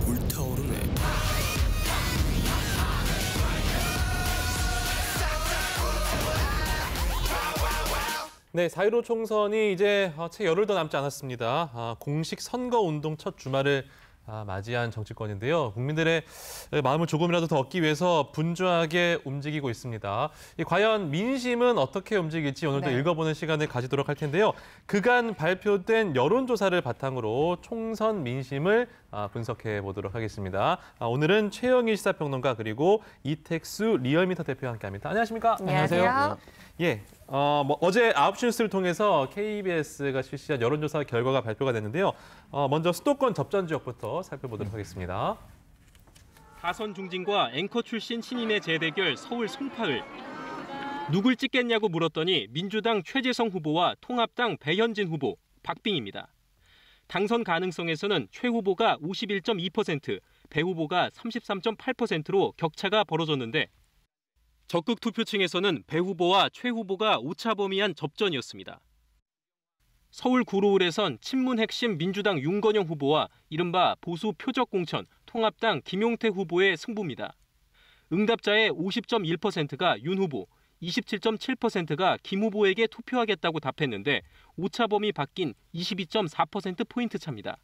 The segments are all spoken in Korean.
불타오르네. 네, 4.15 총선이 이제 채 열흘도 남지 않았습니다. 공식 선거운동 첫 주말을 맞이한 정치권인데요. 국민들의 마음을 조금이라도 더 얻기 위해서 분주하게 움직이고 있습니다. 과연 민심은 어떻게 움직일지 오늘도 읽어보는 시간을 가지도록 할 텐데요. 그간 발표된 여론조사를 바탕으로 총선 민심을 분석해 보도록 하겠습니다. 오늘은 최영일 시사평론가 그리고 이택수 리얼미터 대표와 함께합니다. 안녕하십니까? 안녕하세요. 예, 어제 9시 뉴스를 통해서 KBS가 실시한 여론조사 결과가 발표가 됐는데요. 먼저 수도권 접전 지역부터 살펴보도록 하겠습니다. 다선 중진과 앵커 출신 신인의 재대결 서울 송파을. 누굴 찍겠냐고 물었더니 민주당 최재성 후보와 통합당 배현진 후보, 박빙입니다. 당선 가능성에서는 최 후보가 51.2%, 배 후보가 33.8%로 격차가 벌어졌는데 적극 투표층에서는 배 후보와 최 후보가 오차범위한 접전이었습니다. 서울 구로울에선 친문 핵심 민주당 윤건영 후보와 이른바 보수 표적공천 통합당 김용태 후보의 승부입니다. 응답자의 50.1%가 윤 후보, 27.7%가 김 후보에게 투표하겠다고 답했는데 오차범위 바뀐 22.4%포인트 차입니다.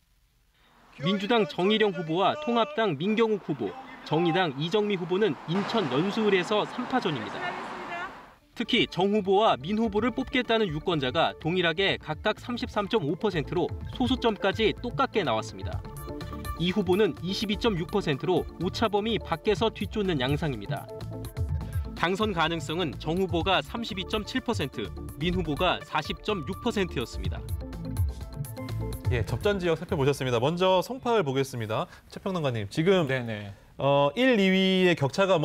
민주당 정일영 후보와 통합당 민경욱 후보, 정의당 이정미 후보는 인천 연수을에서 3파전입니다. 특히 정 후보와 민 후보를 뽑겠다는 유권자가 동일하게 각각 33.5%로 소수점까지 똑같게 나왔습니다. 이 후보는 22.6%로 오차범위 밖에서 뒤쫓는 양상입니다. 당선 가능성은 정 후보가 32.7%, 민 후보가 40.6%였습니다. 예, 접전 지역 살펴보셨습니다. 먼저 송파을 보겠습니다. 최 평론가님, 지금 1, 2위의 격차가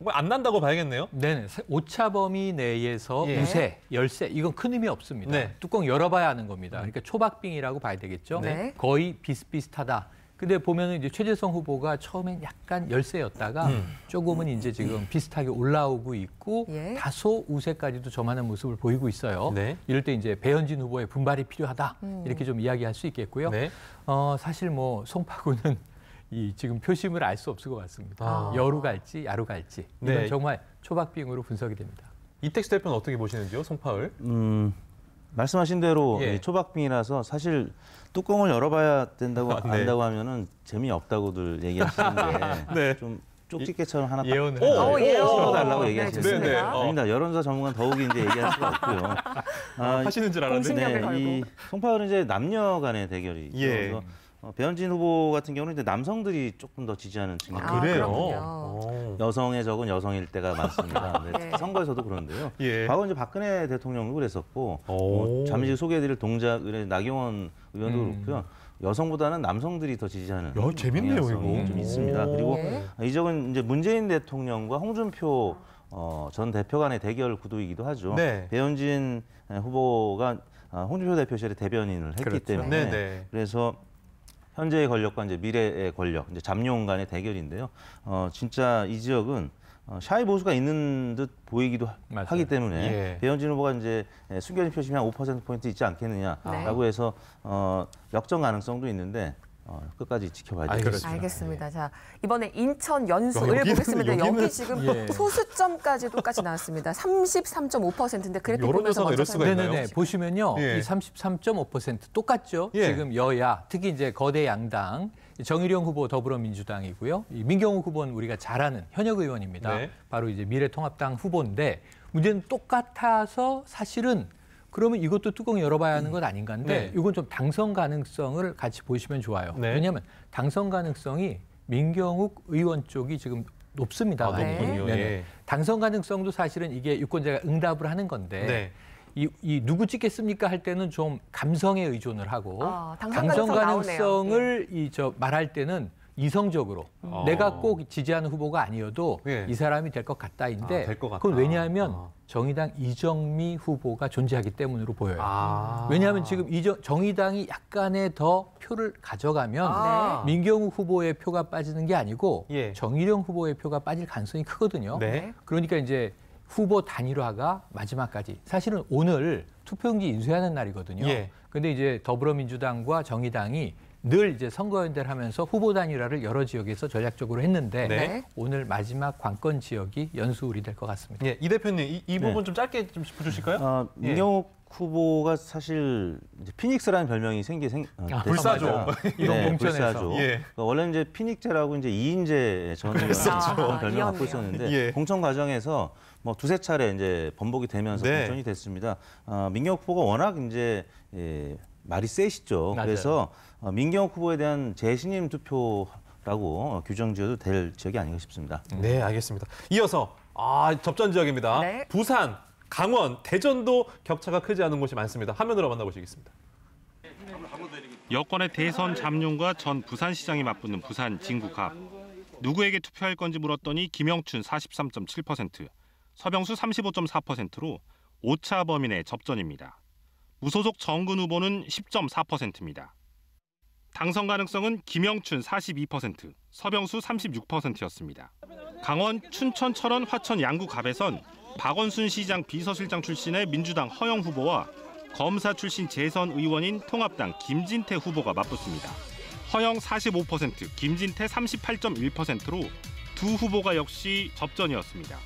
안 난다고 봐야겠네요. 네네. 오차범위 내에서 우세, 열세, 이건 큰 의미 없습니다. 네. 뚜껑 열어봐야 하는 겁니다. 그러니까 초박빙이라고 봐야 되겠죠. 네. 거의 비슷비슷하다. 근데 보면은 이제 최재성 후보가 처음엔 약간 열세였다가 조금은 이제 지금 비슷하게 올라오고 있고 다소 우세까지도 점하는 모습을 보이고 있어요. 네. 이럴 때 이제 배현진 후보의 분발이 필요하다. 이렇게 좀 이야기할 수 있겠고요. 네. 사실 송파구는 지금 표심을 알 수 없을 것 같습니다. 여루 갈지 야루 갈지 이건 정말 초박빙으로 분석이 됩니다. 이택수 대표는 어떻게 보시는지요, 송파을? 말씀하신 대로 초박빙이라서 사실 뚜껑을 열어봐야 된다고 안다고 하면은 재미없다고들 얘기하시는데 좀 쪽집게처럼 하나 예언을 씹어달라고 얘기하시는데 아닙니다. 여론조사 전문가는 더욱이 이제 얘기할 수가 없고요. 하시는 줄 알았는데 이 송파을은 이제 남녀 간의 대결이죠. 그래서 배현진 후보 같은 경우는 이제 남성들이 조금 더 지지하는 측면이 그래요? 여성의 적은 여성일 때가 많습니다. 선거에서도 그런데요. 과거 이제 박근혜 대통령도 그랬었고 잠시 소개해드릴 동작의 나경원 의원도 그렇고요. 여성보다는 남성들이 더 지지하는 재밌네요, 이거. 좀 있습니다. 그리고 이 적은 이제 문재인 대통령과 홍준표 전 대표 간의 대결 구도이기도 하죠. 배현진 후보가 홍준표 대표 시절에 대변인을 했기 때문에 그래서 현재의 권력과 이제 미래의 권력, 이제 잠룡 간의 대결인데요. 진짜 이 지역은 샤이 보수가 있는 듯 보이기도 하기 때문에 배현진 후보가 이제 숨겨진 표심이 한 5%포인트 있지 않겠느냐라고 해서 역전 가능성도 있는데 끝까지 지켜봐야 되겠습니다. 알겠습니다. 자, 이번에 인천 연수을 보겠습니다. 여기 지금 소수점까지 똑같이 나왔습니다. 33.5%인데 그래픽 보면서 먼저 네네네. 보시면요. 이 33.5% 똑같죠. 지금 여야, 특히 이제 거대 양당, 정일영 후보 더불어민주당이고요. 이 민경욱 후보는 우리가 잘 아는 현역 의원입니다. 바로 이제 미래통합당 후보인데 문제는 똑같아서 사실은 그러면 이것도 뚜껑 열어봐야 하는 것 아닌가 한데 이건 좀 당선 가능성을 같이 보시면 좋아요. 왜냐하면 당선 가능성이 민경욱 의원 쪽이 지금 높습니다. 높군요. 당선 가능성도 사실은 이게 유권자가 응답을 하는 건데 이 누구 찍겠습니까 할 때는 좀 감성에 의존을 하고 당선 가능성을 말할 때는 이성적으로 내가 꼭 지지하는 후보가 아니어도 이 사람이 될 것 같다인데 그건 왜냐하면 정의당 이정미 후보가 존재하기 때문으로 보여요. 왜냐하면 지금 정의당이 약간의 더 표를 가져가면 민경욱 후보의 표가 빠지는 게 아니고 정일영 후보의 표가 빠질 가능성이 크거든요. 그러니까 이제 후보 단일화가 마지막까지 사실은 오늘 투표용지 인쇄하는 날이거든요. 근데 이제 더불어민주당과 정의당이 늘 이제 선거연대를 하면서 후보 단일화를 여러 지역에서 전략적으로 했는데 네. 오늘 마지막 관건 지역이 연수울이 될 것 같습니다. 예, 이 대표님 이 부분 좀 짧게 좀 짚어주실까요? 민경욱 후보가 사실 이제 피닉스라는 별명이 불사조 이런 공천에서. 불사조. 그러니까 원래는 이제 피닉제라고 이제 이인재 전 의원 별명 갖고 있었는데 공천 과정에서 뭐 두세 차례 이제 번복이 되면서 공천이 됐습니다. 민경욱 후보가 워낙 이제 말이 세시죠. 맞아요. 그래서 민경욱 후보에 대한 재신임 투표라고 규정지어도 될 지역이 아닌가 싶습니다. 네, 알겠습니다. 이어서 접전 지역입니다. 네. 부산, 강원, 대전도 격차가 크지 않은 곳이 많습니다. 화면으로 만나보시겠습니다. 여권의 대선 잠룡과 전 부산시장이 맞붙는 부산 진구갑. 누구에게 투표할 건지 물었더니 김영춘 43.7%, 서병수 35.4%로 오차 범위 내 접전입니다. 무소속 정근 후보는 10.4%입니다. 당선 가능성은 김영춘 42%, 서병수 36%였습니다. 강원 춘천, 철원, 화천, 양구갑에선 박원순 시장 비서실장 출신의 민주당 허영 후보와 검사 출신 재선 의원인 통합당 김진태 후보가 맞붙습니다. 허영 45%, 김진태 38.1%로 두 후보가 역시 접전이었습니다.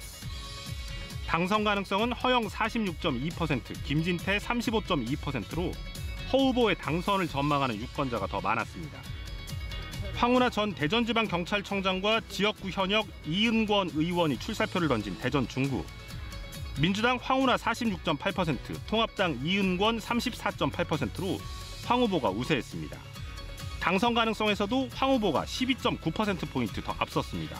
당선 가능성은 허영 46.2%, 김진태 35.2%로 허 후보의 당선을 전망하는 유권자가 더 많았습니다. 황운하 전 대전지방경찰청장과 지역구 현역 이은권 의원이 출사표를 던진 대전 중구. 민주당 황운하 46.8%, 통합당 이은권 34.8%로 황 후보가 우세했습니다. 당선 가능성에서도 황 후보가 12.9%포인트 더 앞섰습니다.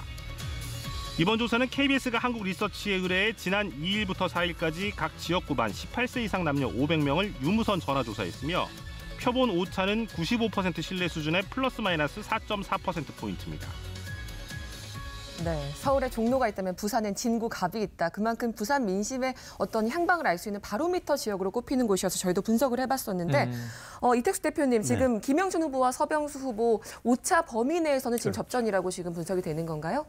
이번 조사는 KBS가 한국리서치에 의뢰해 지난 2일부터 4일까지 각 지역구 만 18세 이상 남녀 500명을 유무선 전화조사했으며 표본 오차는 95% 신뢰 수준의 플러스 마이너스 4.4%포인트입니다. 네, 서울에 종로가 있다면 부산엔 진구갑이 있다. 그만큼 부산 민심의 어떤 향방을 알 수 있는 바로미터 지역으로 꼽히는 곳이어서 저희도 분석을 해봤었는데 이택수 대표님, 지금 김영춘 후보와 서병수 후보 오차 범위 내에서는 지금 접전이라고 지금 분석이 되는 건가요?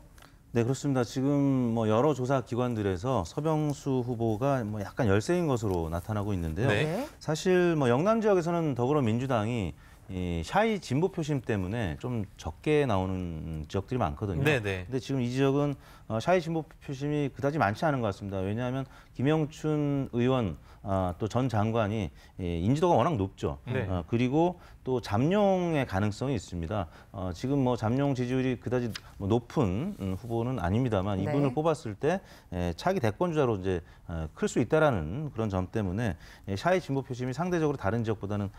네, 그렇습니다. 지금 뭐 여러 조사 기관들에서 서병수 후보가 뭐 약간 열세인 것으로 나타나고 있는데요. 네. 사실 뭐 영남 지역에서는 더불어민주당이 이 샤이 진보 표심 때문에 좀 적게 나오는 지역들이 많거든요. 네네. 근데 지금 이 지역은 샤이 진보 표심이 그다지 많지 않은 것 같습니다. 왜냐하면 김영춘 의원 또 전 장관이 인지도가 워낙 높죠. 네. 그리고 또 잠룡의 가능성이 있습니다. 지금 뭐 잠룡 지지율이 그다지 뭐 높은 후보는 아닙니다만 이분을 뽑았을 때 차기 대권주자로 이제 클 수 있다라는 그런 점 때문에 샤이 진보 표심이 상대적으로 다른 지역보다는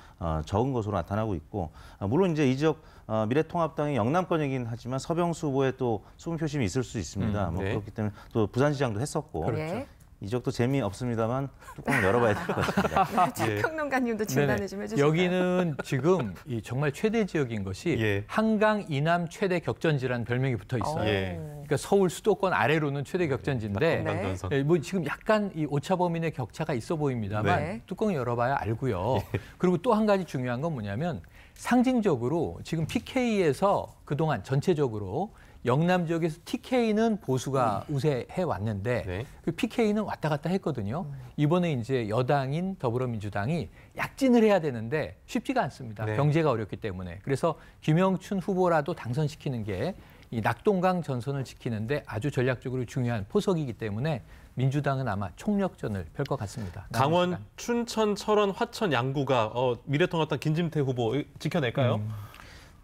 적은 것으로 나타나고 있고, 물론 이제 이 지역 미래통합당이 영남권이긴 하지만 서병수 후보의 또 수분 표심이 있을 수 있습니다. 뭐 그렇기 때문에 또 부산시장도 했었고. 그렇죠. 이 지역도 재미없습니다만 뚜껑을 열어봐야 될 것 같습니다. 최평론가님도 진단해 좀 해주실까요? 여기는 지금 정말 최대 지역인 것이 한강 이남 최대 격전지라는 별명이 붙어 있어요. 그러니까 서울 수도권 아래로는 최대 격전지인데 뭐 지금 약간 이 오차 범위 내 격차가 있어 보입니다만 뚜껑 열어봐야 알고요. 그리고 또 한 가지 중요한 건 뭐냐면 상징적으로 지금 PK에서 그동안 전체적으로 영남 지역에서 TK는 보수가 우세해 왔는데 그 PK는 왔다 갔다 했거든요. 이번에 이제 여당인 더불어민주당이 약진을 해야 되는데 쉽지가 않습니다. 경제가 어렵기 때문에. 그래서 김영춘 후보라도 당선시키는 게 이 낙동강 전선을 지키는데 아주 전략적으로 중요한 포석이기 때문에 민주당은 아마 총력전을 펼 것 같습니다. 강원, 춘천, 철원, 화천, 양구가 미래통합당 김진태 후보 지켜낼까요?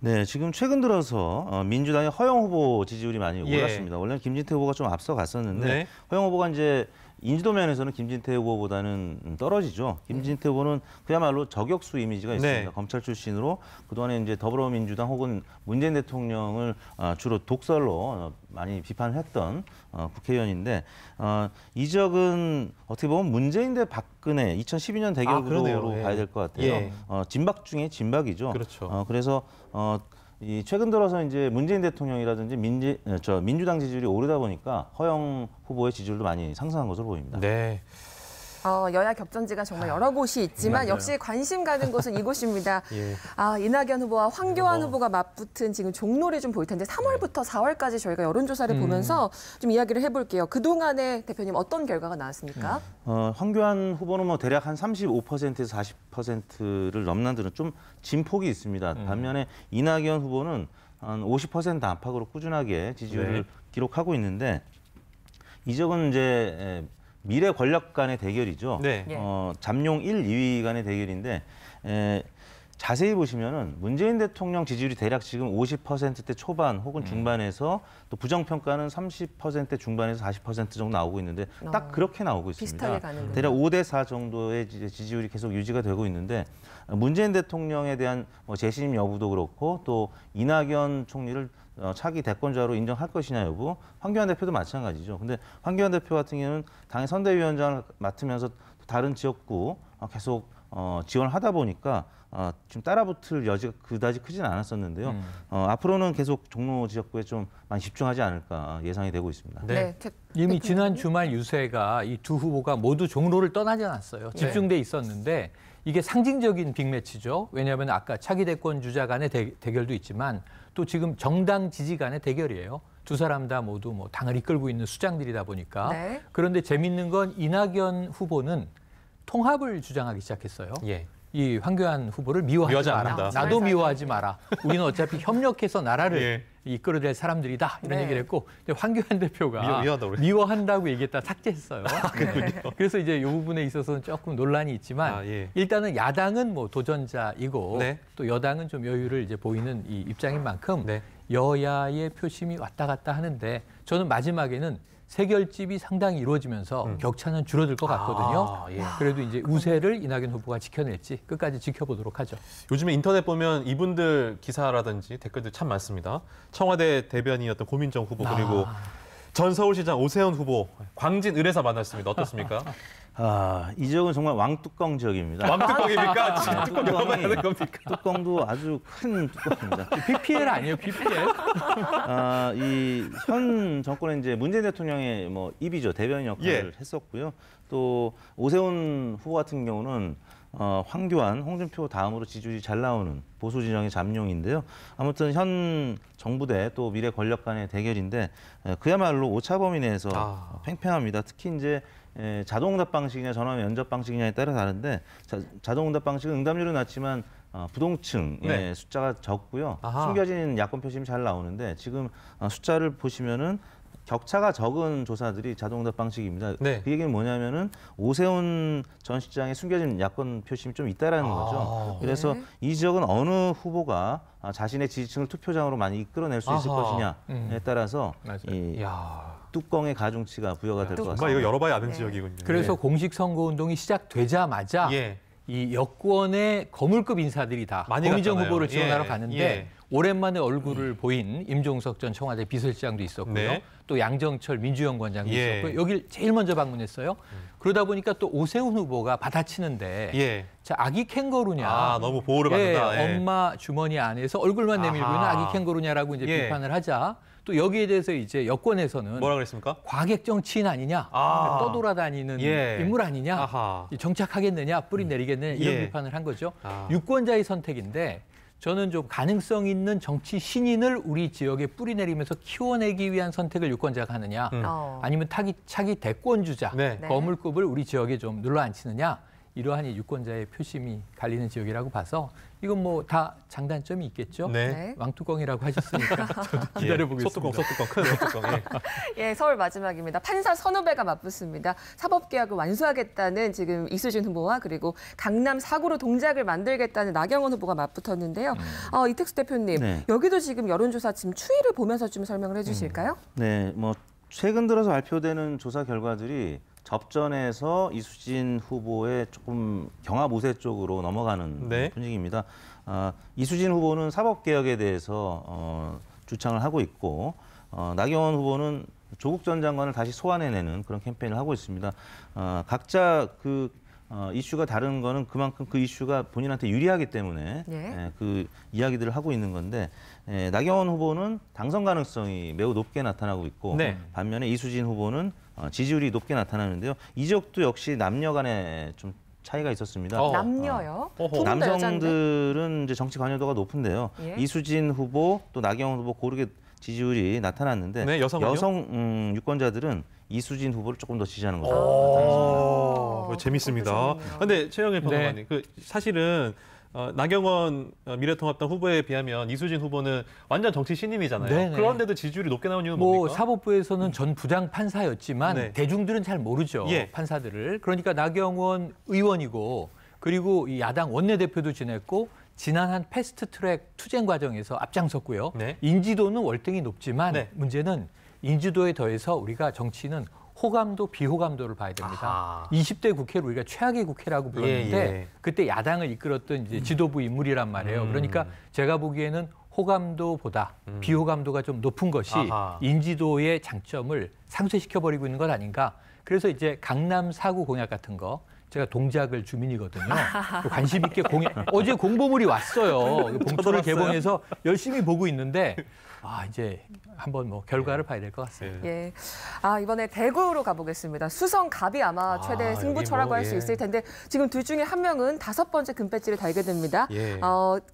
네, 지금 최근 들어서 민주당의 허영 후보 지지율이 많이 올랐습니다. 원래는 김진태 후보가 좀 앞서갔었는데 허영 후보가 이제 인지도 면에서는 김진태 후보보다는 떨어지죠. 김진태 후보는 그야말로 저격수 이미지가 있습니다. 검찰 출신으로 그동안에 이제 더불어민주당 혹은 문재인 대통령을 주로 독설로 많이 비판을 했던 국회의원인데 이 지역은 어떻게 보면 문재인 대 박근혜 2012년 대결 구도로 봐야 될 것 같아요. 진박 중에 진박이죠. 그렇죠. 그래서 이 최근 들어서 이제 문재인 대통령이라든지 민주당 지지율이 오르다 보니까 허영 후보의 지지율도 많이 상승한 것으로 보입니다. 네. 여야 격전지가 정말 여러 곳이 있지만 맞아요. 역시 관심 가는 곳은 이곳입니다. 예. 이낙연 후보와 황교안 후보가 맞붙은 지금 종로를 좀 보일 텐데 3월부터 4월까지 저희가 여론조사를 보면서 좀 이야기를 해볼게요. 그동안에 대표님 어떤 결과가 나왔습니까? 황교안 후보는 뭐 대략 한 35%에서 40%를 넘나드는 좀 진폭이 있습니다. 반면에 이낙연 후보는 한 50% 안팎으로 꾸준하게 지지율을 기록하고 있는데 이 적은 이제 미래 권력 간의 대결이죠. 네. 잠룡 1, 2위 간의 대결인데 자세히 보시면은 문재인 대통령 지지율이 대략 지금 50%대 초반 혹은 중반에서 또 부정평가는 30% 중반에서 40% 정도 나오고 있는데 딱 그렇게 나오고 있습니다. 비슷하게 가는군요. 대략 5대 4 정도의 지지율이 계속 유지가 되고 있는데 문재인 대통령에 대한 재신임 여부도 그렇고 또 이낙연 총리를 차기 대권자로 인정할 것이냐 여부, 황교안 대표도 마찬가지죠. 근데 황교안 대표 같은 경우는 당의 선대위원장을 맡으면서 다른 지역구 계속 지원을 하다 보니까 지금 따라붙을 여지가 그다지 크진 않았었는데요. 앞으로는 계속 종로 지역구에 좀 많이 집중하지 않을까 예상이 되고 있습니다. 네. 이미 지난 주말 유세가 이 두 후보가 모두 종로를 떠나지 않았어요. 집중돼 있었는데 이게 상징적인 빅매치죠. 왜냐하면 아까 차기 대권 주자 간의 대결도 있지만 또 지금 정당 지지 간의 대결이에요. 두 사람 다 모두 뭐 당을 이끌고 있는 수장들이다 보니까. 그런데 재밌는 건 이낙연 후보는 통합을 주장하기 시작했어요. 이 황교안 후보를 미워하지 마라. 나도 미워하지 마라. 우리는 어차피 협력해서 나라를 이끌어낼 사람들이다. 이런 얘기를 했고 근데 황교안 대표가 미워한다고 얘기했다 삭제했어요. 그래서 이제 이 부분에 있어서는 조금 논란이 있지만 일단은 야당은 뭐 도전자이고 또 여당은 좀 여유를 이제 보이는 이 입장인 만큼 여야의 표심이 왔다 갔다 하는데 저는 마지막에는 세결집이 상당히 이루어지면서 격차는 줄어들 것 같거든요. 그래도 이제 우세를 이낙연 후보가 지켜낼지 끝까지 지켜보도록 하죠. 요즘에 인터넷 보면 이분들 기사라든지 댓글들 참 많습니다. 청와대 대변인이었던 고민정 후보 그리고 전 서울시장 오세훈 후보 광진 을에서 만났습니다. 어떻습니까? 이 지역은 정말 왕뚜껑 지역입니다. 왕뚜껑입니까? 뚜껑 열어봐야 되는 겁니까? 뚜껑도 아주 큰 뚜껑입니다. PPL 아니에요, PPL? 이 현 정권의 이제 문재인 대통령의 뭐 입이죠, 대변인 역할을 했었고요. 또 오세훈 후보 같은 경우는 황교안, 홍준표 다음으로 지지율이 잘 나오는 보수 진영의 잠룡인데요. 아무튼 현 정부대 또 미래 권력 간의 대결인데 그야말로 오차범위 내에서 팽팽합니다. 특히 이제 자동응답 방식이냐 전화 면접 방식이냐에 따라 다른데 자동응답 방식은 응답률은 낮지만 부동층의 숫자가 적고요. 숨겨진 야권 표심이 잘 나오는데 지금 숫자를 보시면은 격차가 적은 조사들이 자동응답 방식입니다. 그 얘기는 뭐냐면은 오세훈 전 시장의 숨겨진 야권 표심이 좀 있다라는 거죠. 그래서 이 지역은 어느 후보가 자신의 지지층을 투표장으로 많이 이끌어낼 수 있을 것이냐에 따라서 이 뚜껑의 가중치가 부여가 될 것 같습니다. 정말 이거 열어봐야 아는 지역이군요. 그래서 공식 선거 운동이 시작되자마자 이 여권의 거물급 인사들이 다 고민정 후보를 지원하러 가는데 오랜만에 얼굴을 보인 임종석 전 청와대 비서실장도 있었고요. 또 양정철 민주연구원장도 있었고요. 여길 제일 먼저 방문했어요. 그러다 보니까 또 오세훈 후보가 받아치는데 자, 아기 캥거루냐. 너무 보호를 받는다. 엄마 주머니 안에서 얼굴만 내밀고 있는 아기 캥거루냐라고 이제 비판을 하자. 또 여기에 대해서 이제 여권에서는 뭐라 그랬습니까? 과객 정치인 아니냐, 떠돌아다니는 인물 아니냐, 정착하겠느냐, 뿌리 내리겠느냐 이런 비판을 한 거죠. 유권자의 선택인데 저는 좀 가능성 있는 정치 신인을 우리 지역에 뿌리 내리면서 키워내기 위한 선택을 유권자가 하느냐, 아니면 차기 대권주자, 거물급을 우리 지역에 좀 눌러앉히느냐, 이러한 이 유권자의 표심이 갈리는 지역이라고 봐서 이건 뭐 다 장단점이 있겠죠. 왕뚜껑이라고 하셨으니까 저도 기다려보겠습니다. 소뚜껑, 큰 소뚜껑. 서울 마지막입니다. 판사 선후배가 맞붙습니다. 사법개혁을 완수하겠다는 지금 이수진 후보와 그리고 강남 4구로 동작을 만들겠다는 나경원 후보가 맞붙었는데요. 이택수 대표님, 여기도 지금 여론조사 지금 추이를 보면서 좀 설명을 해주실까요? 네, 뭐 최근 들어서 발표되는 조사 결과들이 접전에서 이수진 후보의 조금 경합 우세 쪽으로 넘어가는 분위기입니다. 이수진 후보는 사법개혁에 대해서 주창을 하고 있고 나경원 후보는 조국 전 장관을 다시 소환해내는 그런 캠페인을 하고 있습니다. 각자 그 이슈가 다른 거는 그만큼 그 이슈가 본인한테 유리하기 때문에 그 이야기들을 하고 있는 건데 나경원 후보는 당선 가능성이 매우 높게 나타나고 있고 반면에 이수진 후보는 지지율이 높게 나타나는데요. 이 지역도 역시 남녀 간에 좀 차이가 있었습니다. 남녀요? 남성들은 이제 정치 관여도가 높은데요. 예? 이수진 후보 또 나경원 후보 고르게 지지율이 나타났는데 네, 여성 유권자들은 이수진 후보를 조금 더 지지하는 것으로 나타났습니다. 재밌습니다. 그런데 최영일 평론가님, 그 사실은 나경원 미래통합당 후보에 비하면 이수진 후보는 완전 정치 신임이잖아요. 네네. 그런데도 지지율이 높게 나온 이유는 뭡니까? 사법부에서는 전 부장 판사였지만 네. 대중들은 잘 모르죠. 예. 판사들을. 그러니까 나경원 의원이고 그리고 이 야당 원내대표도 지냈고 지난 한 패스트트랙 투쟁 과정에서 앞장섰고요. 네. 인지도는 월등히 높지만 네. 문제는 인지도에 더해서 우리가 정치는 호감도 비호감도를 봐야 됩니다. 아하. 20대 국회를 우리가 최악의 국회라고 불렀는데 예. 그때 야당을 이끌었던 이제 지도부 인물이란 말이에요. 그러니까 제가 보기에는 호감도보다 비호감도가 좀 높은 것이 아하. 인지도의 장점을 상쇄시켜버리고 있는 것 아닌가. 그래서 이제 강남 4구 공약 같은 거 제가 동작을 주민이거든요. 관심 있게 어제 공보물이 왔어요. 봉투를 개봉해서 열심히 보고 있는데 이제 한번 결과를 봐야 될 것 같습니다. 예. 이번에 대구로 가보겠습니다. 수성갑이 아마 최대 승부처라고 할 수 있을 텐데 지금 둘 중에 한 명은 5번째 금배지를 달게 됩니다. 예.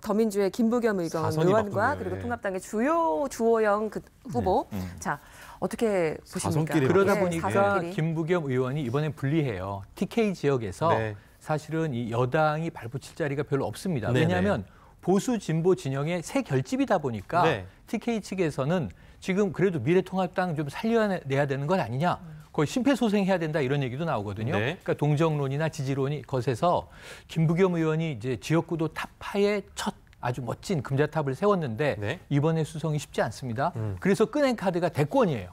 더민주의 김부겸 의원과 바쁘네요. 그리고 예. 통합당의 주호영 후보. 자, 어떻게 보십니까? 사선끼리 그러다 예, 보니까 사선끼리. 김부겸 의원이 이번엔 불리해요. TK 지역에서 네. 사실은 이 여당이 발붙일 자리가 별로 없습니다. 네네. 왜냐하면 보수 진보 진영의 새 결집이다 보니까 네. TK 측에서는 지금 그래도 미래통합당 좀 살려내야 되는 건 아니냐. 거의 심폐소생해야 된다 이런 얘기도 나오거든요. 네. 그러니까 동정론이나 지지론이 거세서 김부겸 의원이 이제 지역구도 타파의 첫 아주 멋진 금자탑을 세웠는데 네. 이번에 수성이 쉽지 않습니다. 그래서 꺼낸 카드가 대권이에요.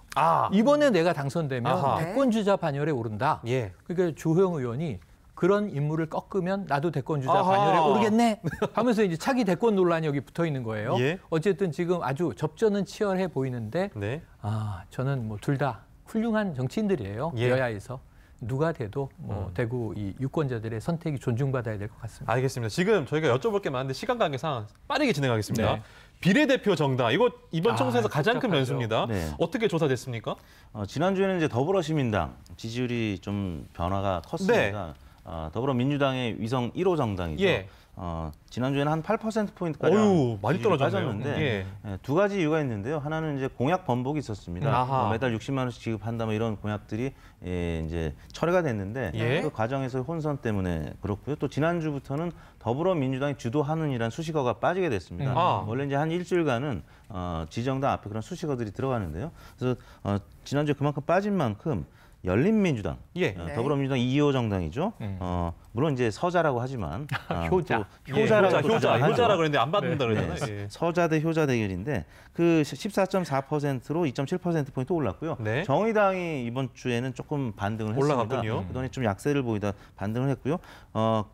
이번에 내가 당선되면 아하. 대권 주자 반열에 오른다. 예. 그러니까 주호영 의원이 그런 인물을 꺾으면 나도 대권 주자 아하. 반열에 오르겠네 하면서 이제 차기 대권 논란이 여기 붙어 있는 거예요. 예. 어쨌든 지금 아주 접전은 치열해 보이는데 네. 저는 둘 다 훌륭한 정치인들이에요. 예. 여야에서. 누가 돼도 대구 이 유권자들의 선택이 존중받아야 될 것 같습니다. 알겠습니다. 지금 저희가 여쭤볼 게 많은데 시간 관계상 빠르게 진행하겠습니다. 네. 비례대표 정당, 이거 이번 총선에서 가장 큰 복잡하죠. 변수입니다. 네. 어떻게 조사됐습니까? 지난주에는 이제 더불어시민당 지지율이 좀 변화가 컸습니다. 더불어민주당의 위성 1호 정당이죠. 예. 지난주에는 한 8%포인트까지 많이 떨어졌네요. 빠졌는데 두 가지 이유가 있는데요. 하나는 이제 공약 번복이 있었습니다. 매달 60만 원씩 지급한다 뭐 이런 공약들이 이제 철회가 됐는데 그 과정에서 혼선 때문에 그렇고요. 또 지난주부터는 더불어민주당이 주도하는이란 수식어가 빠지게 됐습니다. 원래 이제 한 일주일간은 지정당 앞에 그런 수식어들이 들어가는데요. 그래서 지난주에 그만큼 빠진 만큼 열린민주당, 더불어민주당 2호 정당이죠. 물론 이제 서자라고 하지만 효자. 효자라고 그랬는데 안 받는다 그러잖아요. 네. 서자 대 효자 대결인데 그 14.4%로 2.7%포인트 올랐고요. 네. 정의당이 이번 주에는 조금 반등을 했습니다. 올라갔군요. 그동안에 좀 약세를 보이다 반등을 했고요.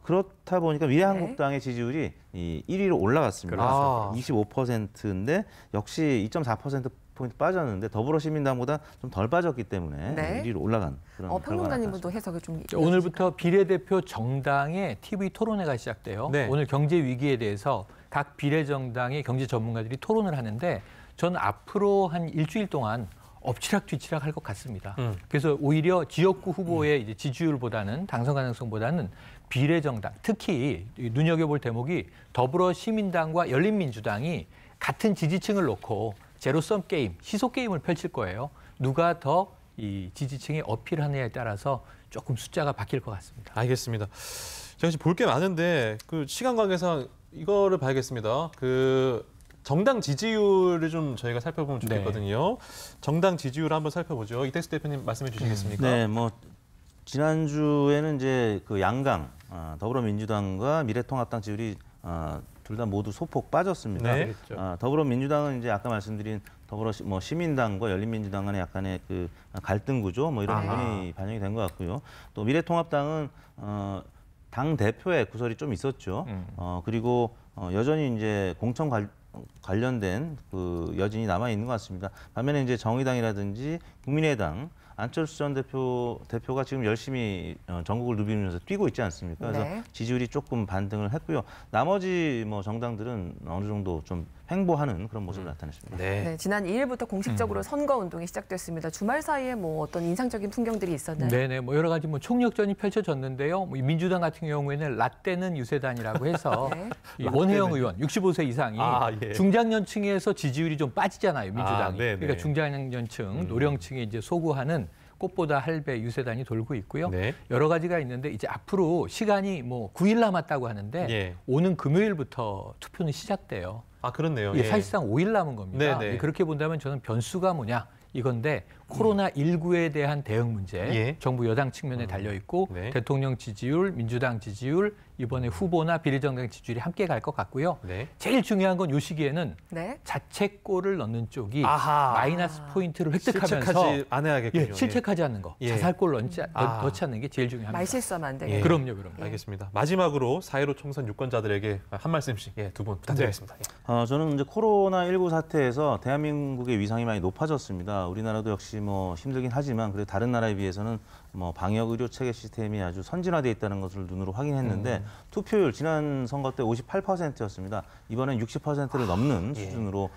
그렇다 보니까 미래한국당의 지지율이 1위로 올라갔습니다. 25%인데 역시 2.4%포인트 빠졌는데 더불어시민당보다 좀 덜 빠졌기 때문에 1위로 올라간 그런 결과가 평론가님도 해석을 좀 오늘부터 비례대표 정당의 TV 토론회가 시작돼요. 네. 오늘 경제 위기에 대해서 각 비례정당의 경제 전문가들이 토론을 하는데 저는 앞으로 한 일주일 동안 엎치락 뒤치락 할 것 같습니다. 그래서 오히려 지역구 후보의 이제 지지율보다는 당선 가능성보다는 비례정당, 특히 눈여겨볼 대목이 더불어시민당과 열린민주당이 같은 지지층을 놓고 제로섬 게임, 시소 게임을 펼칠 거예요. 누가 더 이 지지층에 어필하느냐에 따라서 조금 숫자가 바뀔 것 같습니다. 알겠습니다. 제가 지금 볼 게 많은데 그 시간 관계상 이거를 봐야겠습니다. 그 정당 지지율을 좀 저희가 살펴보면 좋겠거든요. 정당 지지율 한번 살펴보죠. 이택수 대표님 말씀해 주시겠습니까? 네, 지난주에는 이제 그 양강 더불어민주당과 미래통합당 지지율이 둘 다 모두 소폭 빠졌습니다. 네. 더불어민주당은 이제 아까 말씀드린 시민당과 열린민주당 간의 약간의 그 갈등 구조 이런 부분이 반영이 된 것 같고요. 또 미래통합당은 당 대표의 구설이 좀 있었죠. 그리고 여전히 이제 공천 관련된 그 여진이 남아 있는 것 같습니다. 반면에 이제 정의당이라든지 국민의당 안철수 전 대표가 지금 열심히 전국을 누비면서 뛰고 있지 않습니까? 그래서 지지율이 조금 반등을 했고요. 나머지 정당들은 어느 정도 좀 횡보하는 그런 모습을 나타냈습니다. 네, 지난 2일부터 공식적으로 선거운동이 시작됐습니다. 주말 사이에 뭐 어떤 인상적인 풍경들이 있었나요? 네네, 뭐 여러 가지 뭐 총력전이 펼쳐졌는데요. 뭐 민주당 같은 경우에는 라떼는 유세단이라고 해서 네. 이 원혜영 의원 65세 이상이 중장년층에서 지지율이 좀 빠지잖아요, 민주당이. 그러니까 중장년층, 노령층이 이제 소구하는 꽃보다 할배 유세단이 돌고 있고요. 여러 가지가 있는데 이제 앞으로 시간이 뭐 9일 남았다고 하는데 오는 금요일부터 투표는 시작돼요. 아, 그렇네요. 사실상 5일 남은 겁니다. 그렇게 본다면 저는 변수가 뭐냐 이건데 코로나19에 대한 대응 문제 정부 여당 측면에 달려 있고 대통령 지지율, 민주당 지지율, 이번에 후보나 비례정당 지지율이 함께 갈 것 같고요. 제일 중요한 건 이 시기에는 자책골을 넣는 쪽이 마이너스 포인트를 획득하면서 실책하지 않아야겠군요. 실책하지 않는 거. 자살골 넣지 않는 게 제일 중요합니다. 말실수하면 안 되겠네요. 그럼요. 알겠습니다. 마지막으로 4.15 총선 유권자들에게 한 말씀씩 두 분 부탁드리겠습니다. 저는 이제 코로나19 사태에서 대한민국의 위상이 많이 높아졌습니다. 우리나라도 역시 뭐 힘들긴 하지만 그래도 다른 나라에 비해서는 뭐 방역 의료 체계 시스템이 아주 선진화되어 있다는 것을 눈으로 확인했는데 투표율 지난 선거 때 58%였습니다. 이번엔 60%를 넘는 수준으로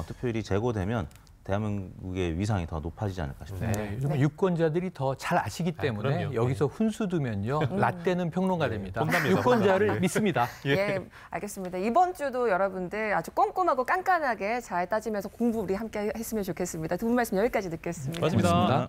투표율이 제고되면 대한민국의 위상이 더 높아지지 않을까 싶습니다. 요즘 유권자들이 더 잘 아시기 때문에 여기서 훈수 두면요. 라떼는 평론가 됩니다. 유권자를 믿습니다. 알겠습니다. 이번 주도 여러분들 아주 꼼꼼하고 깐깐하게 잘 따지면서 공부 우리 함께 했으면 좋겠습니다. 두 분 말씀 여기까지 듣겠습니다. 고맙습니다.